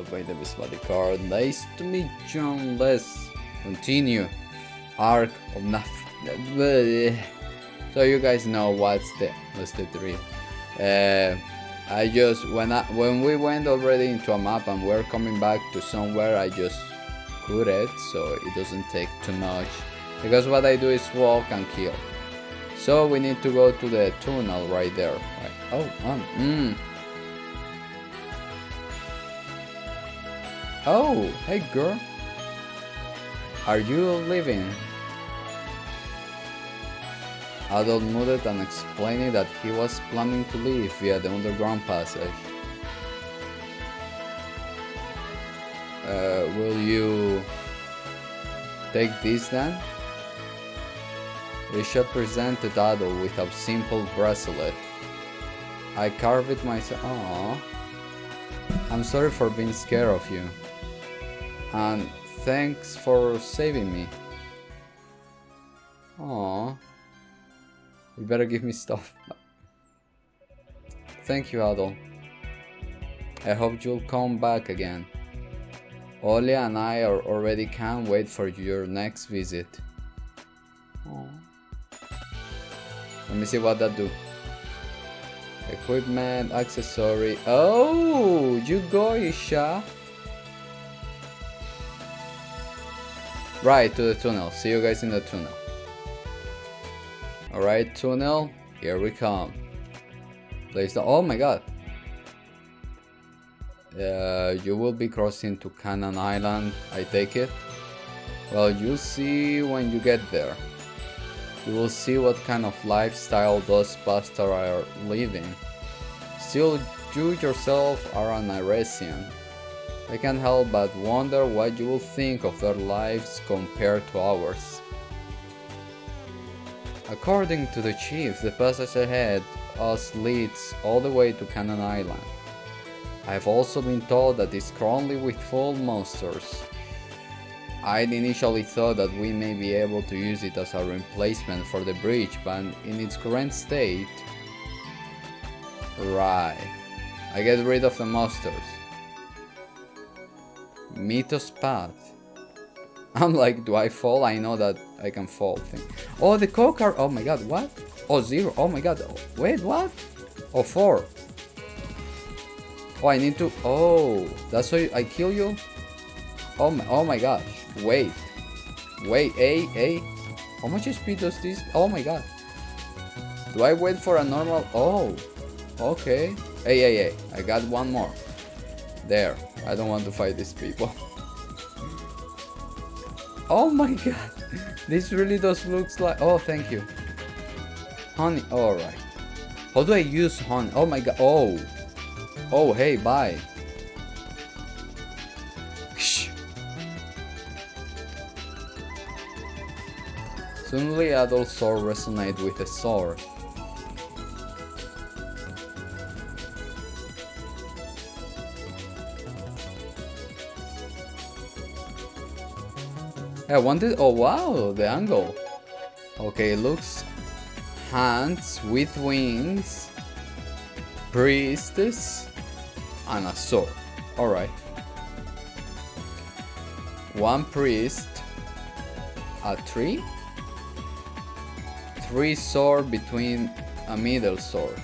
by the body card. Nice to meet you. Let's continue. Ark of Napishtim. So you guys know what's the let's do the read. I just when we went already into a map and we're coming back to somewhere, I just put it so it doesn't take too much, because what I do is walk and kill. So we need to go to the tunnel right there. Right. Oh, Oh, hey girl. Are you leaving? Adol nodded and explained that he was planning to leave via the underground passage. Will you take this then? Risha presented Adol with a simple bracelet. I carved it myself. Aww. I'm sorry for being scared of you. And thanks for saving me. Aww. You better give me stuff. Thank you, Adol. I hope you'll come back again. Olia and I already can't wait for your next visit. Aww. Let me see what that do. Equipment, accessory. Oh, you go, Isha. Right, to the tunnel. See you guys in the tunnel. Alright, tunnel, here we come. Place the. Oh my god. You will be crossing to Canaan Island, I take it? Well, you'll see when you get there. You will see what kind of lifestyle those bastards are living. Still, you yourself are an Iresian. I can't help but wonder what you will think of their lives compared to ours. According to the chief, the passage ahead us leads all the way to Canaan Island. I have also been told that it's crawling with full monsters. I'd initially thought that we may be able to use it as a replacement for the bridge, but in its current state... Right. I get rid of the monsters. Mythos path. I'm like, do I fall? I know that I can fall thing. Oh, the cocker. Oh my god, what? Oh, 0. Oh my god. Wait, what? Oh, 4. Oh, I need to. Oh, that's why I kill you? Oh my gosh. Wait. A. How much speed does this? Oh my god. Do I wait for a normal? Oh. Okay. Hey. I got one more. There. I don't want to fight these people. Oh my god, this really does looks like. Oh, thank you. Honey, alright. How do I use honey? Oh my god, oh, hey, bye. Shh. Suddenly, Adol's sword resonated with the sword. I wanted. Oh wow, the angle. Okay, it looks hands with wings, priestess, and a sword. Alright. One priest, a tree, 3 sword between a middle sword.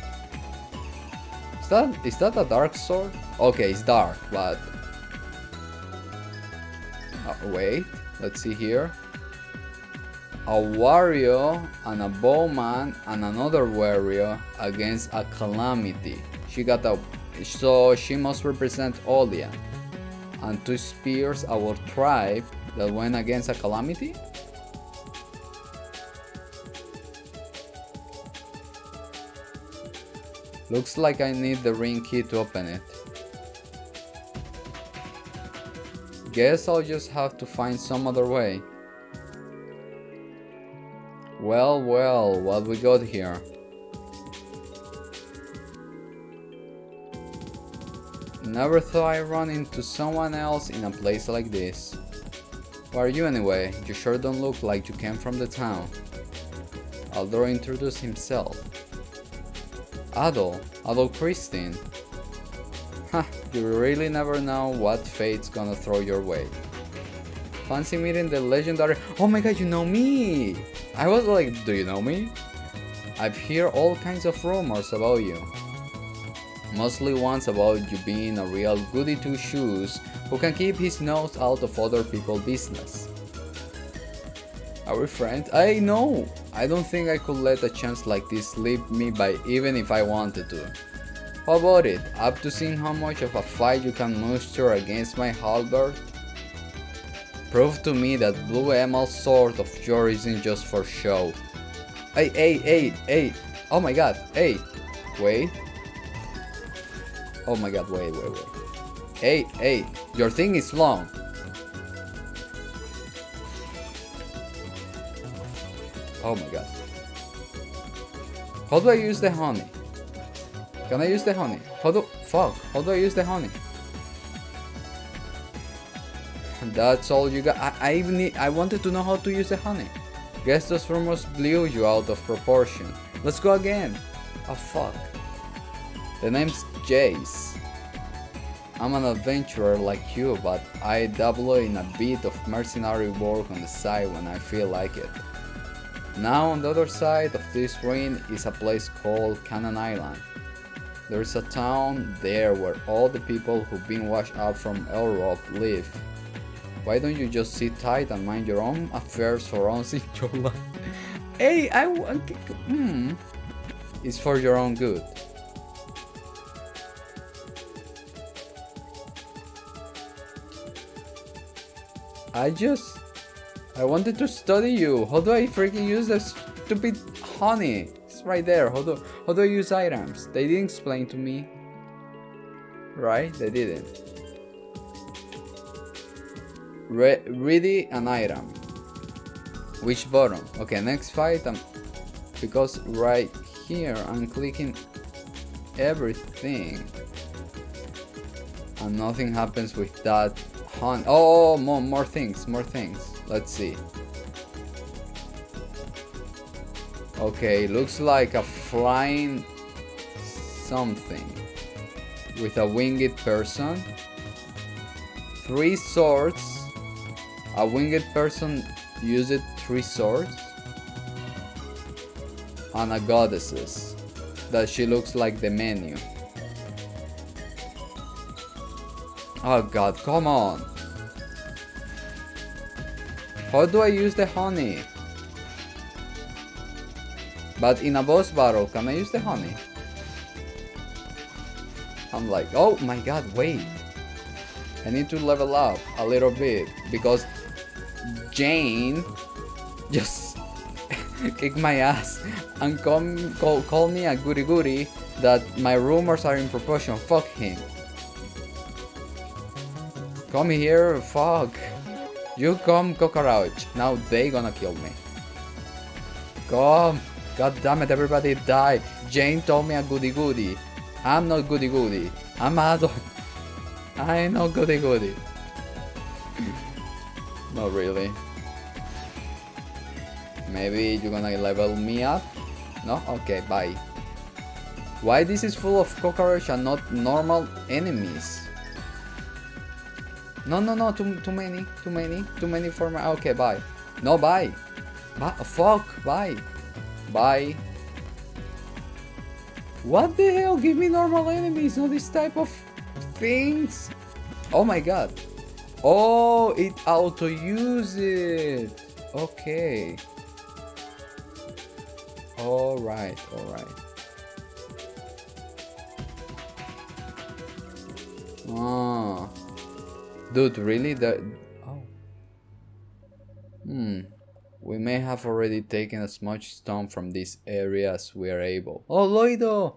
Is that a dark sword? Okay, it's dark, but wait. Let's see here. A warrior and a bowman and another warrior against a calamity. She got a. So she must represent Olia. And 2 spears, our tribe that went against a calamity? Looks like I need the ring key to open it. Guess I'll just have to find some other way. Well, what we got here? Never thought I'd run into someone else in a place like this. Who are you anyway? You sure don't look like you came from the town. Aldor introduced himself. Adol Christine. Ha, You really never know what fate's gonna throw your way. Fancy meeting the legendary... Oh my god, you know me! I was like, do you know me? I've heard all kinds of rumors about you. Mostly ones about you being a real goody two-shoes who can keep his nose out of other people's business. Are we friends? I know! I don't think I could let a chance like this slip me by even if I wanted to. How about it? Up to seeing how much of a fight you can muster against my halberd? Prove to me that blue emerald sword of yours isn't just for show. Hey! Oh my god, hey! Wait. Oh my god, wait. Hey, your thing is long. Oh my god. How do I use the honey? Can I use the honey? How do I use the honey? That's all you got. I wanted to know how to use the honey. Guess those rumors blew you out of proportion. Let's go again. Oh fuck. The name's Jace. I'm an adventurer like you, but I dabble in a bit of mercenary work on the side when I feel like it. Now on the other side of this ruin is a place called Cannon Island. There's a town there where all the people who've been washed out from Europe live. Why don't you just sit tight and mind your own affairs for once in your life? Hey, it's for your own good. I wanted to study you. How do I freaking use the stupid honey? It's right there. How do I use items? They didn't explain to me. Right? They didn't. Ready an item. Which button? Okay, next fight. Because right here I'm clicking everything. And nothing happens with that honey. Oh, more things. Let's see. Okay, looks like a flying something with a winged person. 3 swords. A winged person used 3 swords. And a goddesses. That she looks like the menu. Oh god, come on. How do I use the honey? But in a boss battle, can I use the honey? I'm like, oh my god, wait. I need to level up a little bit because Jane just kicked my ass and call me a goody goody that my rumors are in proportion. Fuck him. Come here, fuck. You come, cockroach. Now they gonna kill me. Come. God damn it, everybody die. Jane told me a goody goody. I'm not goody goody. I'm adult. I ain't no goody goody. Not really. Maybe you're gonna level me up? No? Okay, bye. Why this is full of cockroach and not normal enemies? No, too many for my... Okay, bye. No, bye. Fuck, bye. Bye. What the hell? Give me normal enemies, not this type of things. Oh my god. Oh, it auto-use it. Okay. Alright. Oh. Dude, really? Oh. We may have already taken as much stone from this area as we are able. Oh, Lloydo!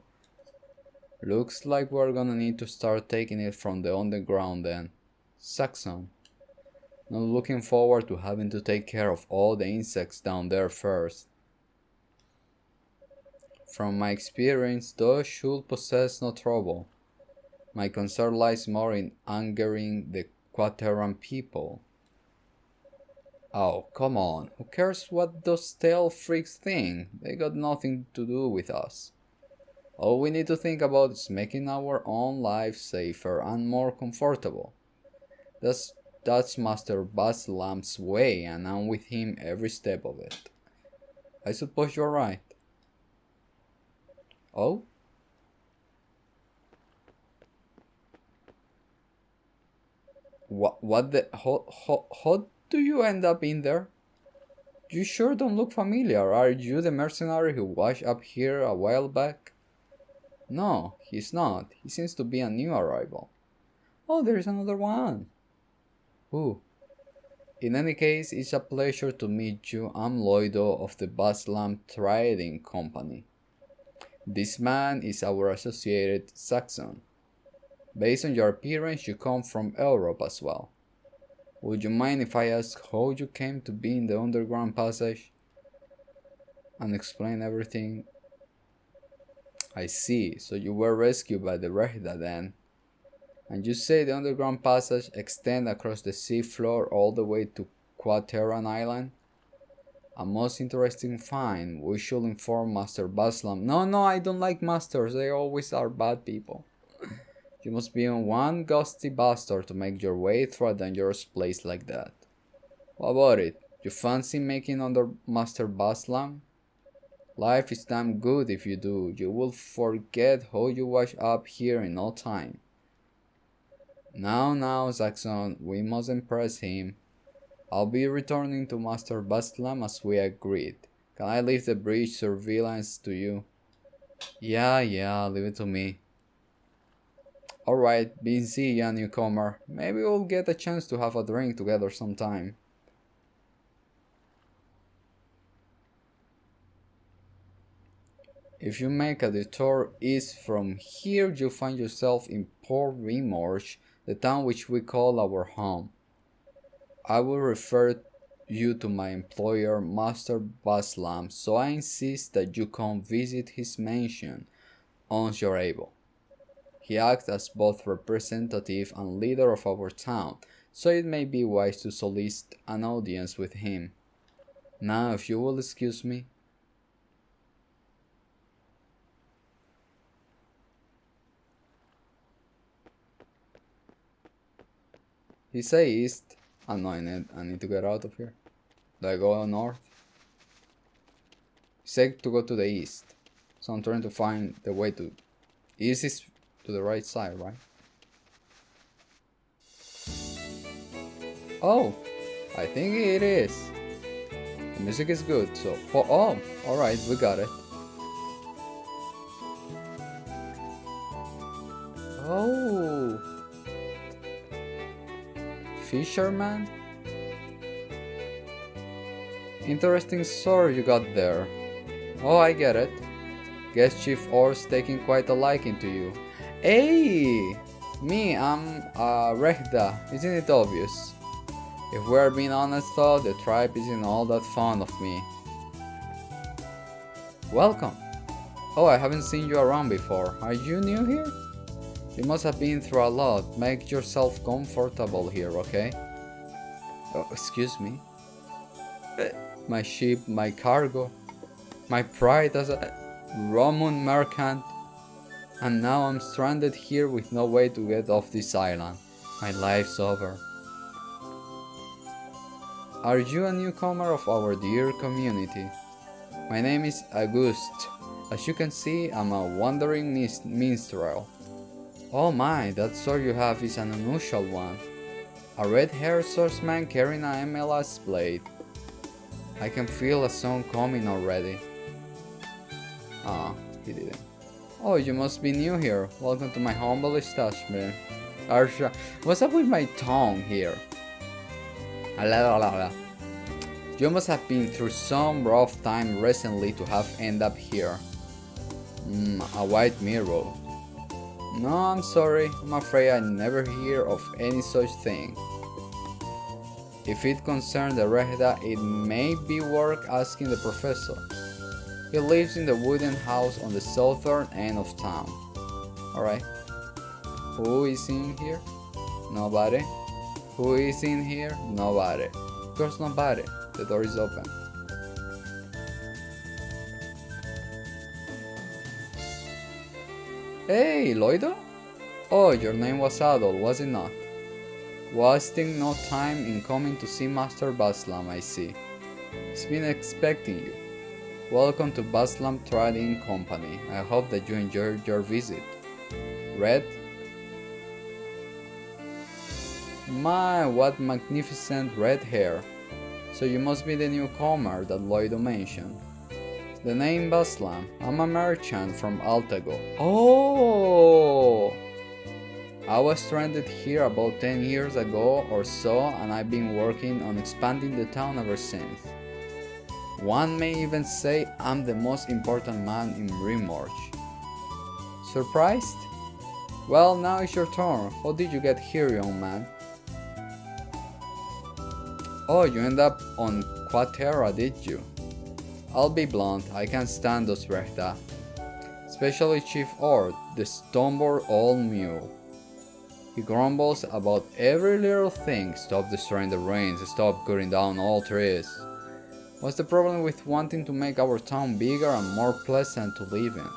Looks like we're gonna need to start taking it from the underground then. Saxon. Not looking forward to having to take care of all the insects down there first. From my experience, those should possess no trouble. My concern lies more in angering the Quaterran people. Oh, come on. Who cares what those tail freaks think? They got nothing to do with us. All we need to think about is making our own life safer and more comfortable. That's, that's Master Baslam's way, and I'm with him every step of it. I suppose you're right. Oh? What the? How do you end up in there? You sure don't look familiar. Are you the mercenary who washed up here a while back? No, he's not. He seems to be a new arrival. Oh, there's another one. Who? In any case, it's a pleasure to meet you. I'm Lloydo of the Baslam Trading Company. This man is our associated Saxon. Based on your appearance, you come from Europe as well. Would you mind if I ask how you came to be in the underground passage? And explain everything? I see, so you were rescued by the Rehda then. And you say the underground passage extends across the sea floor all the way to Quaterran Island? A most interesting find. We should inform Master Baslam. No, I don't like masters. They always are bad people. You must be one ghostly bastard to make your way through a dangerous place like that. What about it? You fancy making under Master Baslam? Life is damn good if you do. You will forget how you washed up here in no time. Now, Saxon, we must impress him. I'll be returning to Master Baslam as we agreed. Can I leave the bridge surveillance to you? Yeah, leave it to me. Alright, busy, ya newcomer. Maybe we'll get a chance to have a drink together sometime. If you make a detour east from here, you'll find yourself in Port Rimorge, the town which we call our home. I will refer you to my employer, Master Baslam, so I insist that you come visit his mansion once you're able. He acts as both representative and leader of our town, so it may be wise to solicit an audience with him. Now, if you will excuse me. He say east. Oh no, I need to get out of here. Do I go north? He said to go to the east. So I'm trying to find the way to... East is to the right side, right? Oh, I think it is. The music is good, so... Oh, alright, we got it. Oh... Fisherman? Interesting sword you got there. Oh, I get it. Guess Chief Orr's taking quite a liking to you. Hey! Me, I'm Rehda, isn't it obvious? If we're being honest though, the tribe isn't all that fond of me. Welcome! Oh, I haven't seen you around before. Are you new here? You must have been through a lot. Make yourself comfortable here, okay? Oh, excuse me. My ship, my cargo, my pride as a Roman merchant, and now I'm stranded here with no way to get off this island. My life's over. Are you a newcomer of our dear community? My name is Auguste. As you can see, I'm a wandering minstrel. Oh my, that sword you have is an unusual one. A red-haired swordsman carrying a MLS blade. I can feel a song coming already. Ah, he didn't. Oh, you must be new here. Welcome to my humble establishment. Arsha, what's up with my tongue here? You must have been through some rough time recently to have ended up here. A white mirror. No, I'm sorry. I'm afraid I never hear of any such thing. If it concerns the Rehda, it may be worth asking the professor. He lives in the wooden house on the southern end of town. Alright. Who is in here? Nobody. Who is in here? Nobody. Of course nobody. The door is open. Hey, Lloydo? Oh, your name was Adol, was it not? Wasting no time in coming to see Master Baslam, I see. He's been expecting you. Welcome to Baslam Trading Company. I hope that you enjoyed your visit. Red? My, what magnificent red hair. So you must be the newcomer that Lloydo mentioned. The name Baslam. I'm a merchant from Altago. Oh! I was stranded here about 10 years ago or so, and I've been working on expanding the town ever since. One may even say I'm the most important man in Rimorge. Surprised? Well, now it's your turn. How did you get here, young man? Oh, you end up on Quatera, did you? I'll be blunt, I can't stand those Brechta. Especially Chief Ord, the stumbled old mule. He grumbles about every little thing. Stop destroying the rains, stop cutting down all trees. What's the problem with wanting to make our town bigger and more pleasant to live in?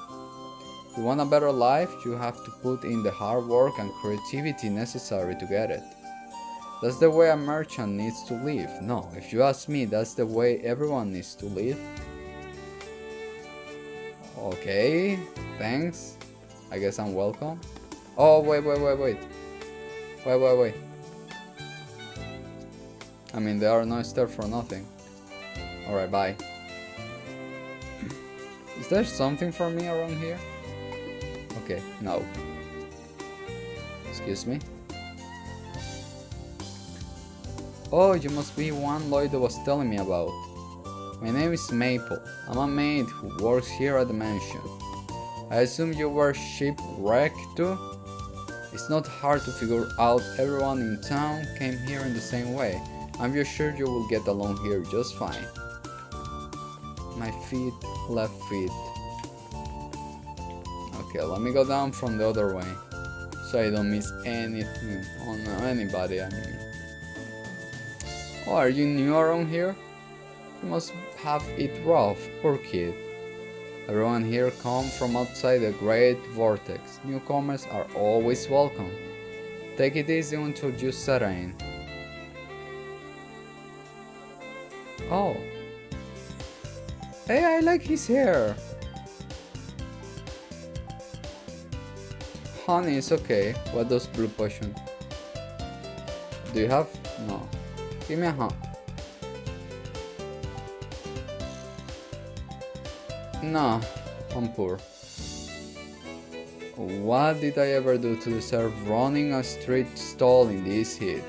If you want a better life, you have to put in the hard work and creativity necessary to get it. That's the way a merchant needs to live. No, if you ask me, that's the way everyone needs to live. Okay, thanks. I guess I'm welcome. Oh, wait. Wait. I mean, there are no stairs for nothing. Alright, bye. Is there something for me around here? Okay, no. Excuse me. Oh, you must be one Lloydo was telling me about. My name is Maple. I'm a maid who works here at the mansion. I assume you were shipwrecked too? It's not hard to figure out, everyone in town came here in the same way. I'm just sure you will get along here just fine. My feet, left feet. Okay, let me go down from the other way, so I don't miss anything on anybody, I mean. Oh, are you new around here? You must have it rough, poor kid. Everyone here comes from outside the Great Vortex. Newcomers are always welcome. Take it easy until you settle in. Oh. Hey, I like his hair. Honey, it's okay. What does blue potion? Do you have? No. Give me a hug. No, I'm poor. What did I ever do to deserve running a street stall in this heat?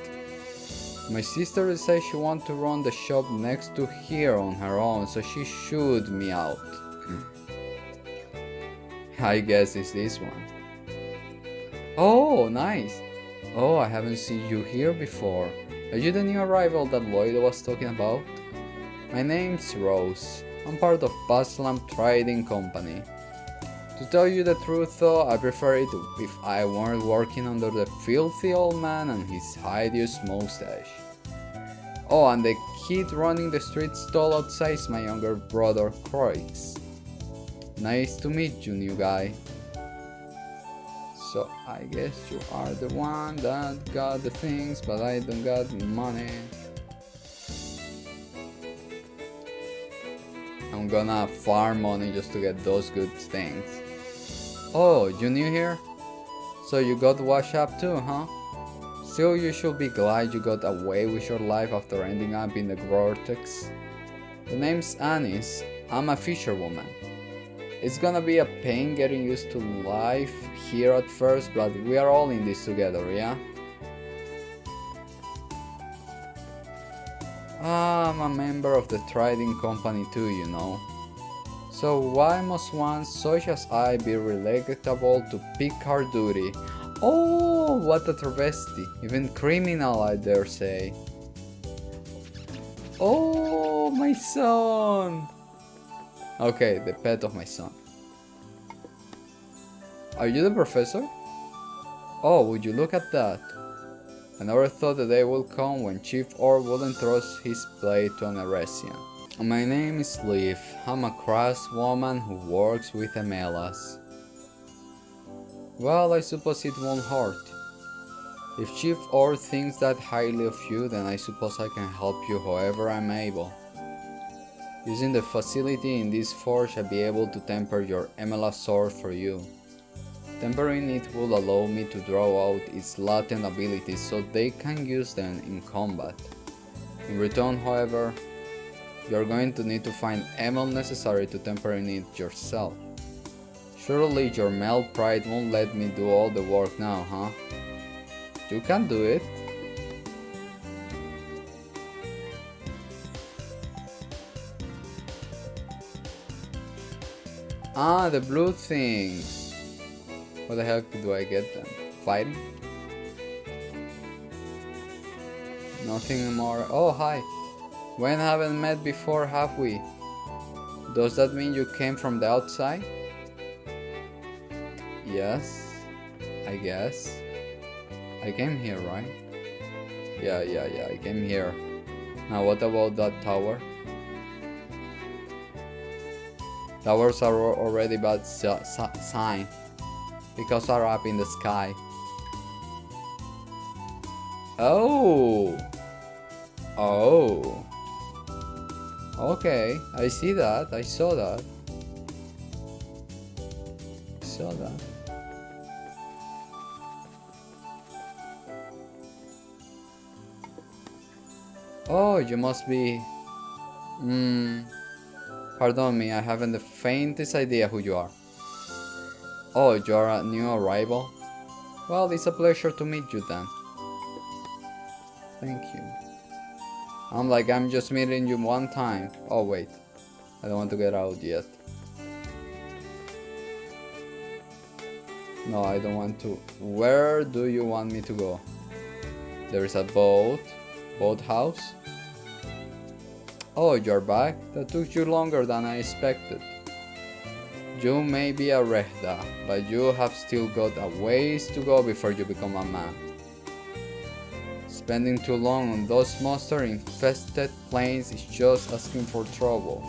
My sister says she wants to run the shop next to here on her own, so she shooed me out. I guess it's this one. Oh, nice. Oh, I haven't seen you here before. Are you the new arrival that Lloydo was talking about? My name's Rose. I'm part of Baslam Trading Company. To tell you the truth though, I prefer it if I weren't working under the filthy old man and his hideous mustache. Oh, and the kid running the street stall outside is my younger brother, Croix. Nice to meet you, new guy. So, I guess you are the one that got the things, but I don't got money. I'm gonna farm money just to get those good things. Oh, you new here? So you got washed up too, huh? Still, you should be glad you got away with your life after ending up in the vortex. The name's Anis. I'm a fisherwoman. It's gonna be a pain getting used to life here at first, but we are all in this together, yeah? I'm a member of the trading company too, you know. So why must one such as I be relatable to pick our duty? Oh, what a travesty, even criminal I dare say. Oh, my son! Okay, the pet of my son. Are you the professor? Oh, would you look at that? I never thought the day would come when Chief Orr wouldn't trust his blade to an Eresian. My name is Leaf. I'm a crass woman who works with Emelas. Well, I suppose it won't hurt. If Chief Ord thinks that highly of you, then I suppose I can help you however I'm able. Using the facility in this forge, I'll be able to temper your Emela sword for you. Tempering it will allow me to draw out its latent abilities so they can use them in combat. In return, however, you're going to need to find ammo necessary to temper it yourself. Surely your male pride won't let me do all the work now, huh? You can do it. Ah, the blue things. What the heck do I get then? Fighting? Nothing more. Oh, hi. We haven't met before, have we? Does that mean you came from the outside? Yes, I guess. I came here, right? Yeah, I came here. Now what about that tower? Towers are already bad sign because are up in the sky. Oh. Okay, I see that. I saw that. Oh, you must be... Pardon me, I haven't the faintest idea who you are. Oh, you're a new arrival? Well, it's a pleasure to meet you then. Thank you. I'm just meeting you one time. Oh wait, I don't want to get out yet. No, I don't want to. Where do you want me to go? There is a boathouse. Oh, you're back? That took you longer than I expected. You may be a Rehda, but you have still got a ways to go before you become a man. Spending too long on those monster-infested plains is just asking for trouble.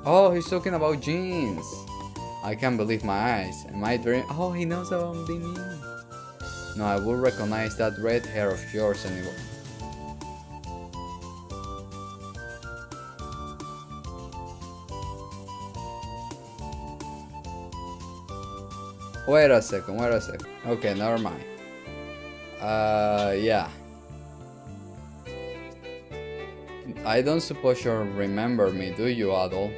Oh, he's talking about jeans. I can't believe my eyes. Am I dreaming? Oh, he knows about me. No, I will recognize that red hair of yours anyway. Wait a second. Okay, never mind. Yeah. I don't suppose you remember me, do you, Adol?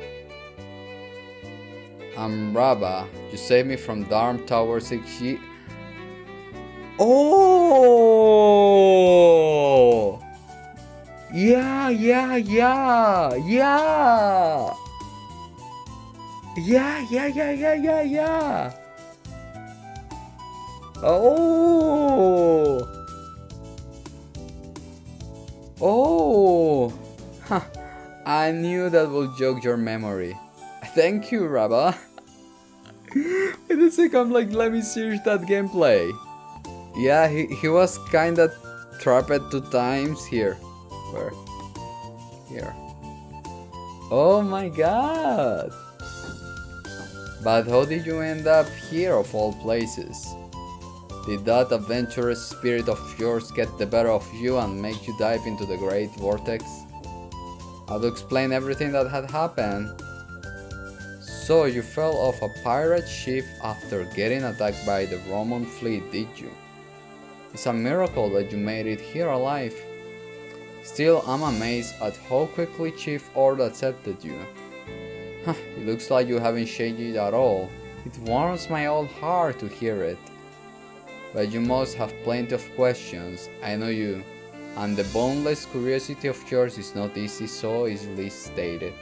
I'm Rabba. You saved me from Darm Tower 6 years. Oh! Yeah. Oh! Huh. I knew that would jog your memory. Thank you, Rabba. Wait a second, let me search that gameplay. Yeah, he was kinda trapped 2 times here. Where? Here. Oh my god! But how did you end up here of all places? Did that adventurous spirit of yours get the better of you and make you dive into the great vortex? I'll explain everything that had happened. So you fell off a pirate ship after getting attacked by the Roman fleet, did you? It's a miracle that you made it here alive. Still, I'm amazed at how quickly Chief Ord accepted you. It looks like you haven't changed at all. It warms my old heart to hear it. But you must have plenty of questions, I know you, and the boundless curiosity of yours is not so easily stated.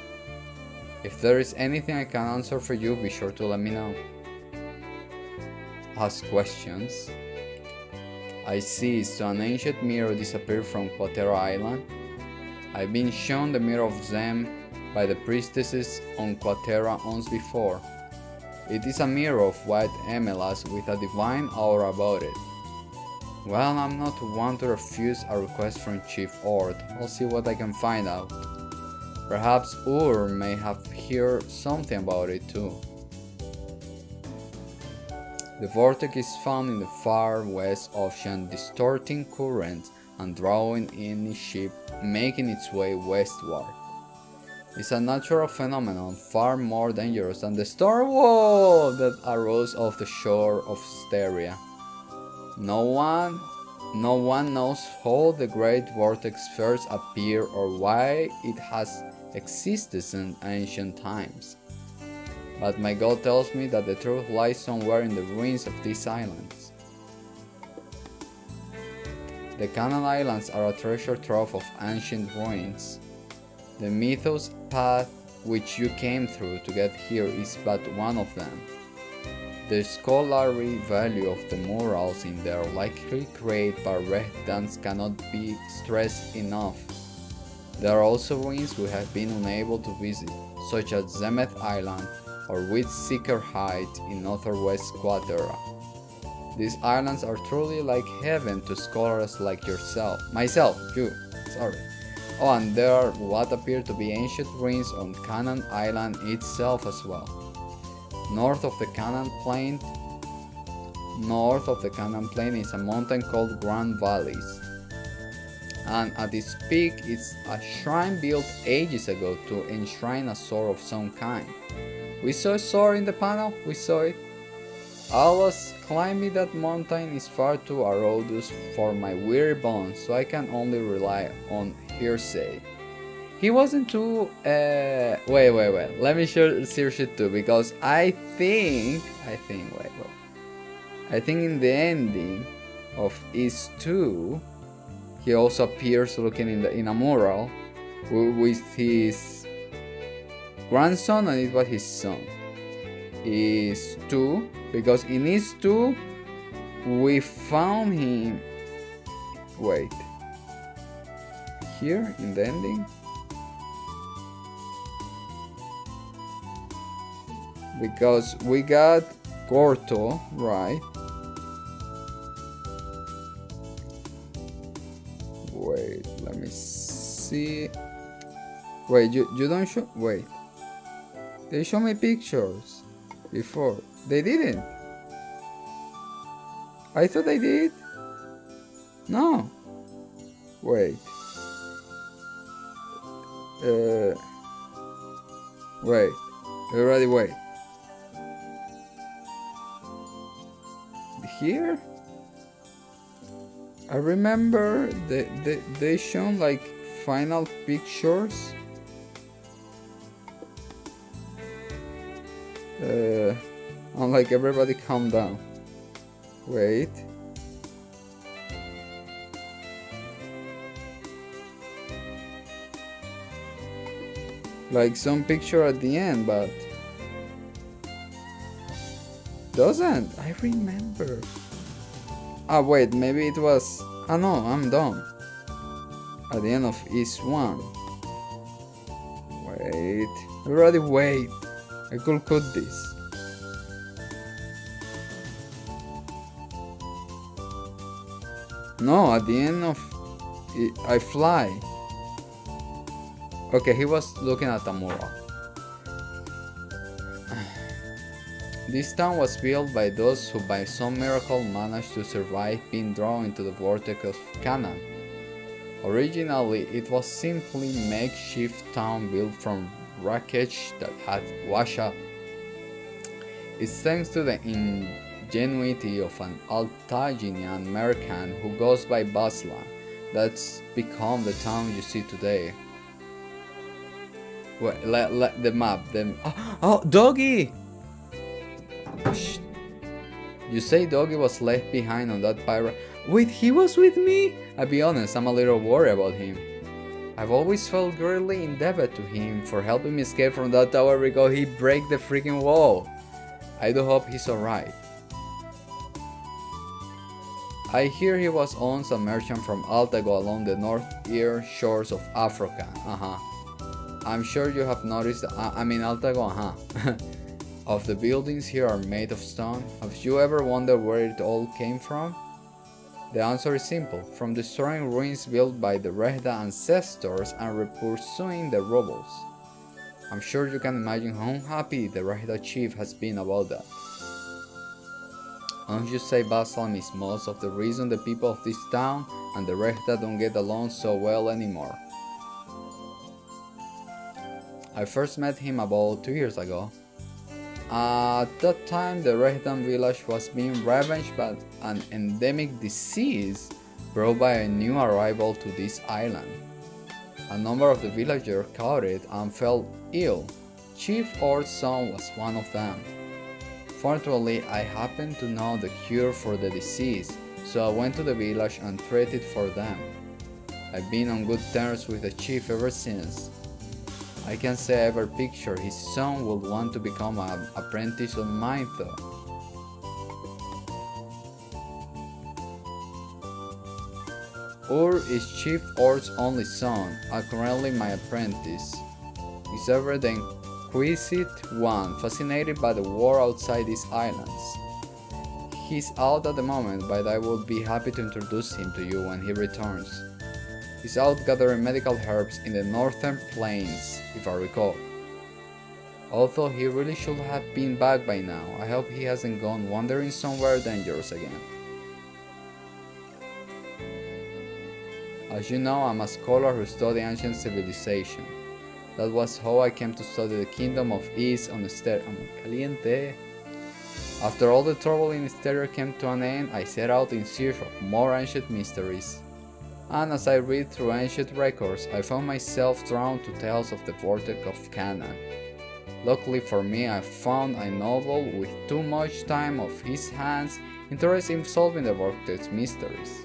If there is anything I can answer for you, be sure to let me know. Ask questions. I see, so an ancient mirror disappeared from Quatera Island. I've been shown the mirror of Zem by the priestesses on Quatera once before. It is a mirror of white emelas with a divine aura about it. Well, I'm not one to refuse a request from Chief Ord. I'll see what I can find out. Perhaps Ur may have heard something about it too. The vortex is found in the far west ocean, distorting currents and drawing any ship making its way westward. It's a natural phenomenon far more dangerous than the storm wall that arose off the shore of Styria. No one knows how the great vortex first appeared or why it has existed since ancient times. But my God tells me that the truth lies somewhere in the ruins of these islands. The Canaan Islands are a treasure trove of ancient ruins. The Mythos path which you came through to get here is but one of them. The scholarly value of the murals in there, likely created by Rehdans, cannot be stressed enough. There are also ruins we have been unable to visit, such as Zemeth Island or Whitseeker Heights in northwest Quadra. These islands are truly like heaven to scholars like you. Oh, and there are what appear to be ancient ruins on Canaan Island itself as well. North of the Canaan Plain is a mountain called Grand Valleys. And at its peak is a shrine built ages ago to enshrine a sword of some kind. We saw a sword in the panel, we saw it. I was climbing that mountain is far too arduous for my weary bones, so I can only rely on hearsay. He wasn't too, wait, let me search it too, because I think in the ending of Is 2, he also appears looking in a mural with his grandson, and it was his son. Is 2, because in Is 2, we found him, wait, here in the ending? Because we got Gorto, right? Wait, let me see. Wait, you don't show. Wait. They show me pictures before. They didn't. I thought they did. No. Wait. Wait. Already wait. Here? I remember they shown like final pictures. I'm like, everybody calm down. Wait. Like some picture at the end, but doesn't. I remember. Ah, wait, maybe it was. Ah, no, I'm done. At the end of East 1. Wait. Everybody, wait. I could cut this. No, at the end of it, I fly. Okay, he was looking at a mural. This town was built by those who by some miracle managed to survive being drawn into the vortex of Canaan. Originally, it was simply a makeshift town built from wreckage that had washed up. It's thanks to the ingenuity of an Altaginian merchant who goes by Basla that's become the town you see today. Wait, the map. Oh, Doggy! Shh. You say Doggy was left behind on that pirate. Wait, he was with me? I'll be honest, I'm a little worried about him. I've always felt greatly indebted to him for helping me escape from that tower because he broke the freaking wall. I do hope he's alright. I hear he was once a merchant from Altago along the northeast shores of Africa. I'm sure you have noticed, Altago, of the buildings here are made of stone. Have you ever wondered where it all came from? The answer is simple, from destroying ruins built by the Rehda ancestors and repursuing the rebels. I'm sure you can imagine how happy the Rehda chief has been about that. Don't you say Basalam is most of the reason the people of this town and the Rehta don't get along so well anymore? I first met him about 2 years ago. At that time, the Rehtan village was being ravaged by an endemic disease brought by a new arrival to this island. A number of the villagers caught it and fell ill. Chief Or's son was one of them. Fortunately, I happened to know the cure for the disease, so I went to the village and treated for them. I've been on good terms with the chief ever since. I can say I ever pictured his son would want to become an apprentice of mine though. Ur is Chief Or's only son, and currently my apprentice. He's ever the inquisitive one, fascinated by the world outside these islands. He's out at the moment, but I will be happy to introduce him to you when he returns. He's out gathering medical herbs in the northern plains, if I recall. Although he really should have been back by now, I hope he hasn't gone wandering somewhere dangerous again. As you know, I'm a scholar who studied ancient civilization. That was how I came to study the Kingdom of East on the Caliente. After all the trouble in Styria came to an end, I set out in search of more ancient mysteries. And as I read through ancient records, I found myself drawn to tales of the Vortex of Canaan. Luckily for me, I found a novel with too much time of his hands interested in solving the Vortex mysteries.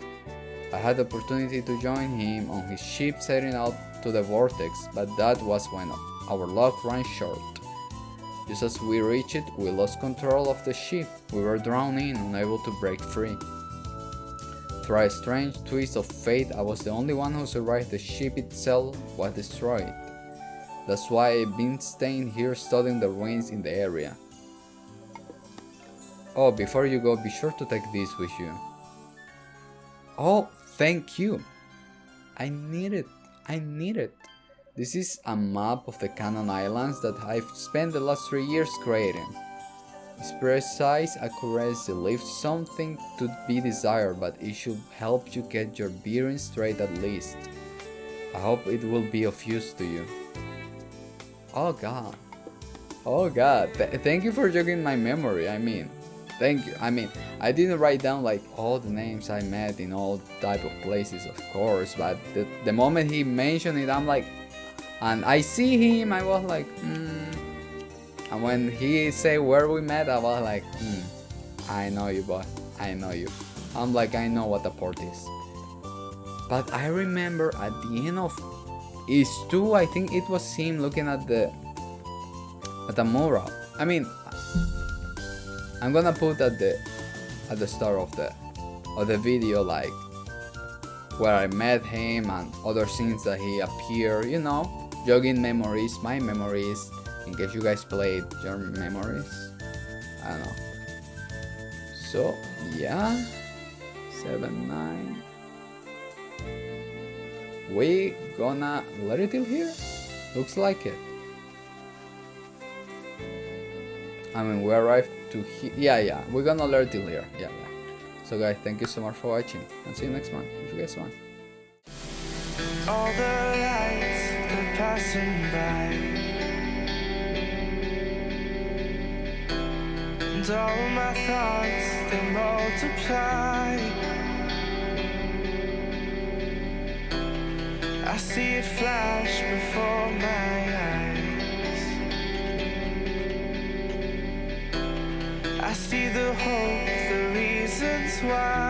I had the opportunity to join him on his ship setting out to the Vortex, but that was when our luck ran short. Just as we reached it, we lost control of the ship. We were drawn in, unable to break free. Through a strange twist of fate, I was the only one who survived. The ship itself was destroyed. That's why I've been staying here studying the ruins in the area. Oh, before you go, be sure to take this with you. Oh, thank you. I need it. This is a map of the Canaan Islands that I've spent the last 3 years creating. Its precise accuracy leaves something to be desired, but it should help you get your bearings straight at least. I hope it will be of use to you. Oh god. Thank you for jogging my memory. Thank you. I didn't write down like all the names I met in all type of places, of course, but the moment he mentioned it, I'm like, and I see him, I was like, And when he said where we met, I was like, I know you, boy. I know you. I'm like, I know what the port is. But I remember at the end of Is 2, I think it was him looking at the mural. I'm gonna put at the start of the video, like where I met him and other scenes that he appeared, jogging memories, my memories, in case you guys played your memories. I don't know. So yeah, 7-9. We gonna let it till here? Looks like it. We arrived to here. Yeah, we're gonna let it till here. Yeah. So guys, thank you so much for watching, and see you next month if you guys want. All the lights, they're passing by, and all my thoughts, they multiply. I see it flash before my eyes. I see the hope, the reasons why.